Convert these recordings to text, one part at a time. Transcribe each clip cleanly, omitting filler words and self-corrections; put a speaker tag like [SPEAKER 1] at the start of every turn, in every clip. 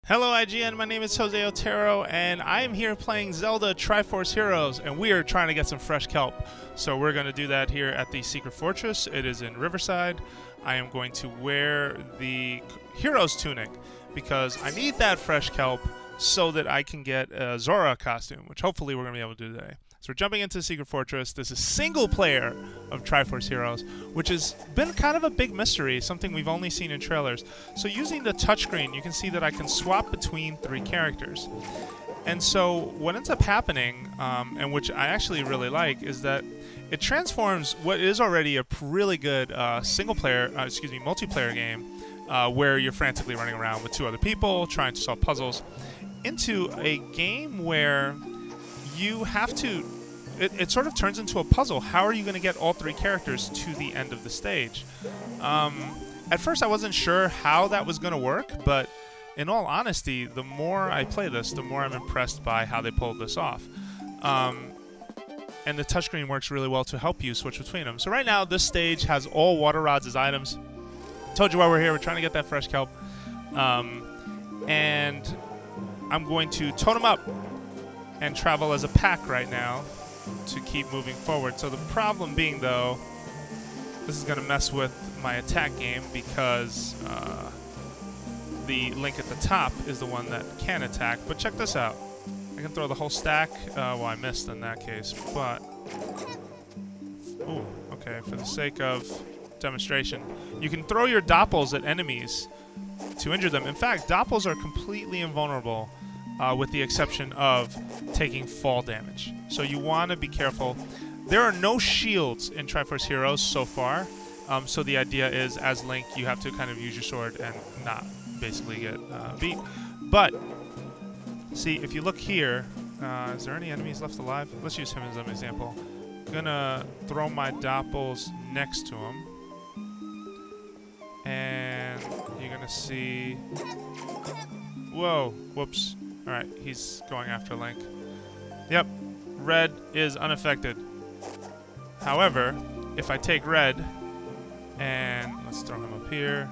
[SPEAKER 1] Hello IGN, my name is Jose Otero, and I am here playing Zelda Triforce Heroes, and we are trying to get some fresh kelp. So we're going to do that here at the Secret Fortress. It is in Riverside. I am going to wear the Hero's Tunic, because I need that fresh kelp so that I can get a Zora costume, which hopefully we're going to be able to do today. So we're jumping into the Secret Fortress. This is single player of Triforce Heroes, which has been kind of a big mystery, something we've only seen in trailers. So using the touchscreen, you can see that I can swap between 3 characters. And so what ends up happening, and which I actually really like, is that it transforms what is already a really good multiplayer game, where you're frantically running around with 2 other people trying to solve puzzles, into a game where you have to, it sort of turns into a puzzle. How are you going to get all 3 characters to the end of the stage? At first I wasn't sure how that was going to work, but in all honesty, the more I play this, the more I'm impressed by how they pulled this off. And the touchscreen works really well to help you switch between them. So right now, this stage has all water rods as items. Told you why we're here. We're trying to get that fresh kelp. And I'm going to totem up and travel as a pack right now to keep moving forward. So the problem being, though, this is going to mess with my attack game because the Link at the top is the one that can attack. But check this out. I can throw the whole stack. Well, I missed in that case, but... Ooh, okay, for the sake of demonstration. You can throw your doppels at enemies to injure them. In fact, doppels are completely invulnerable, with the exception of taking fall damage. So you want to be careful. There are no shields in Triforce Heroes so far, so the idea is, as Link, you have to kind of use your sword and not basically get beat. But, see, if you look here, is there any enemies left alive? Let's use him as an example. I'm gonna throw my doppels next to him, and you're gonna see... Whoa, whoops. Alright, he's going after Link. Yep, red is unaffected. However, if I take red, and let's throw him up here,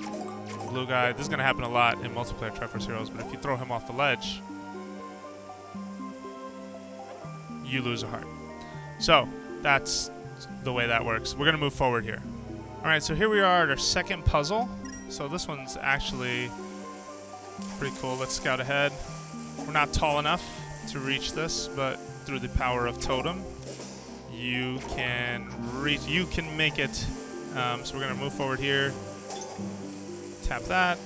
[SPEAKER 1] blue guy, this is going to happen a lot in multiplayer Triforce Heroes, but if you throw him off the ledge, you lose a heart. So, that's the way that works. We're going to move forward here. Alright, so here we are at our second puzzle. So this one's actually pretty cool. Let's scout ahead. We're not tall enough to reach this, but through the power of Totem, you can make it. So we're gonna move forward here. Tap that.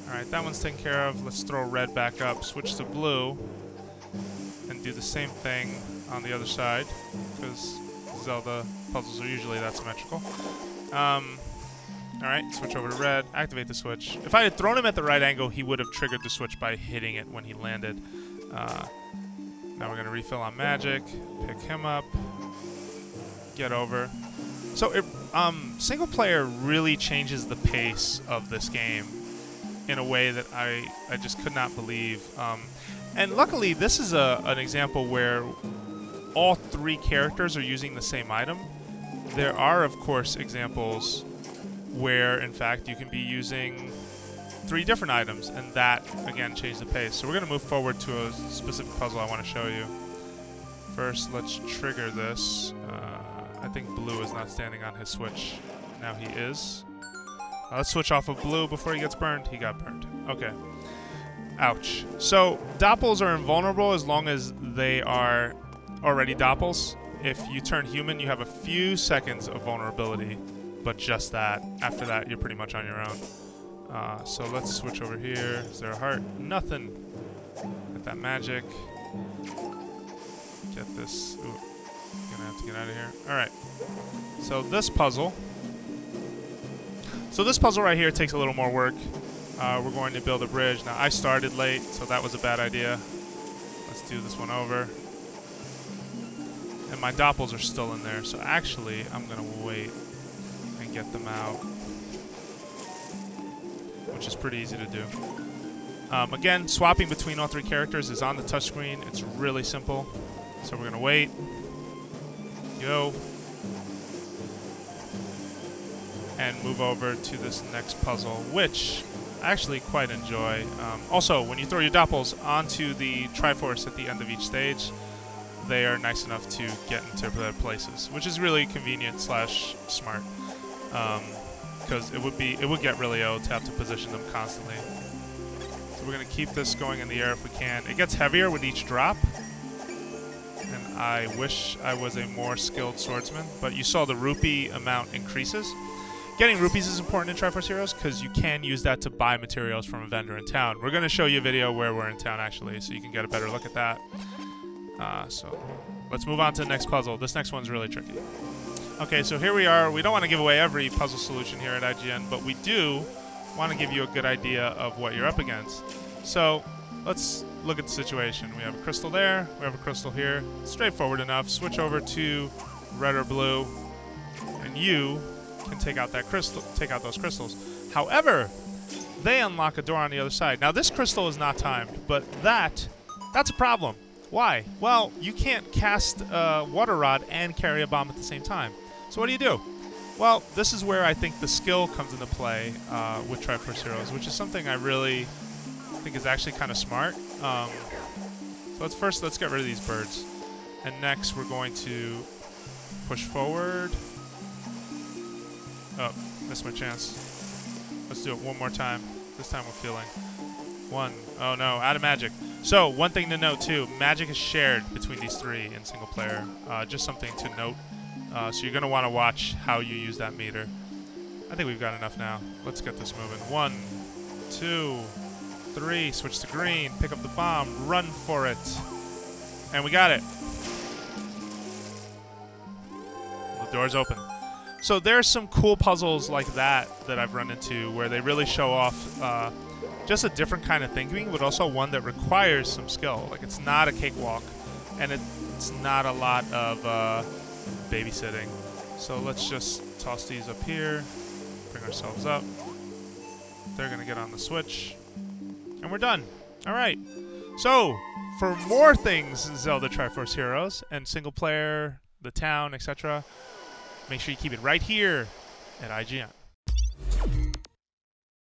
[SPEAKER 1] All right, that one's taken care of. Let's throw red back up, switch to blue, and do the same thing on the other side, because Zelda puzzles are usually that symmetrical. All right, switch over to red, activate the switch. If I had thrown him at the right angle, he would have triggered the switch by hitting it when he landed. Now we're going to refill on magic, pick him up, get over. So single player really changes the pace of this game in a way that I just could not believe. And luckily, this is an example where all 3 characters are using the same item. There are, of course, examples where, in fact, you can be using 3 different items, and that, again, changed the pace. So we're going to move forward to a specific puzzle I want to show you. First, let's trigger this. I think blue is not standing on his switch. Now he is. Let's switch off of blue before he gets burned. He got burned. Okay. Ouch. So, doppels are invulnerable as long as they are already doppels. If you turn human, you have a few seconds of vulnerability. But just that. After that, you're pretty much on your own. So let's switch over here. Is there a heart? Nothing. Get that magic. Get this. Ooh. Gonna have to get out of here. Alright. So this puzzle. Right here takes a little more work. We're going to build a bridge. Now, I started late, so that was a bad idea. Let's do this one over. And my doppels are still in there, so actually, I'm gonna wait and get them out, which is pretty easy to do. Again, swapping between all 3 characters is on the touchscreen. It's really simple. So we're going to wait. Go. And move over to this next puzzle, which I actually quite enjoy. Also, when you throw your doppels onto the Triforce at the end of each stage, they are nice enough to get into their places, which is really convenient / smart. Because it would get really old to have to position them constantly. So we're gonna keep this going in the air if we can. It gets heavier with each drop, and I wish I was a more skilled swordsman. But you saw the rupee amount increases. Getting rupees is important in Triforce Heroes because you can use that to buy materials from a vendor in town. We're gonna show you a video where we're in town actually, so you can get a better look at that. So let's move on to the next puzzle. This next one's really tricky. Okay, so here we are. We don't want to give away every puzzle solution here at IGN, but we do want to give you a good idea of what you're up against. So let's look at the situation. We have a crystal there. We have a crystal here. Straightforward enough. Switch over to red or blue, and you can take out that crystal. Take out those crystals. However, they unlock a door on the other side. Now this crystal is not timed, but that's a problem. Why? Well, you can't cast a water rod and carry a bomb at the same time. So what do? Well, this is where I think the skill comes into play with Triforce Heroes, which is something I really think is actually kind of smart. So let's get rid of these birds. And next we're going to push forward. Oh, missed my chance. Let's do it one more time. This time we're feeling. One. Oh no, out of magic. So, one thing to note too, magic is shared between these three in single player. Just something to note. So you're going to want to watch how you use that meter. I think we've got enough now. Let's get this moving. 1, 2, 3. Switch to green. Pick up the bomb. Run for it. And we got it. The door's open. So there's some cool puzzles like that I've run into where they really show off just a different kind of thinking, but also one that requires some skill. Like, it's not a cakewalk, and it's not a lot of babysitting. So let's just toss these up here, bring ourselves up. They're going to get on the switch, and we're done. All right. So for more things Zelda Triforce Heroes and single player, the town, etc., make sure you keep it right here at IGN.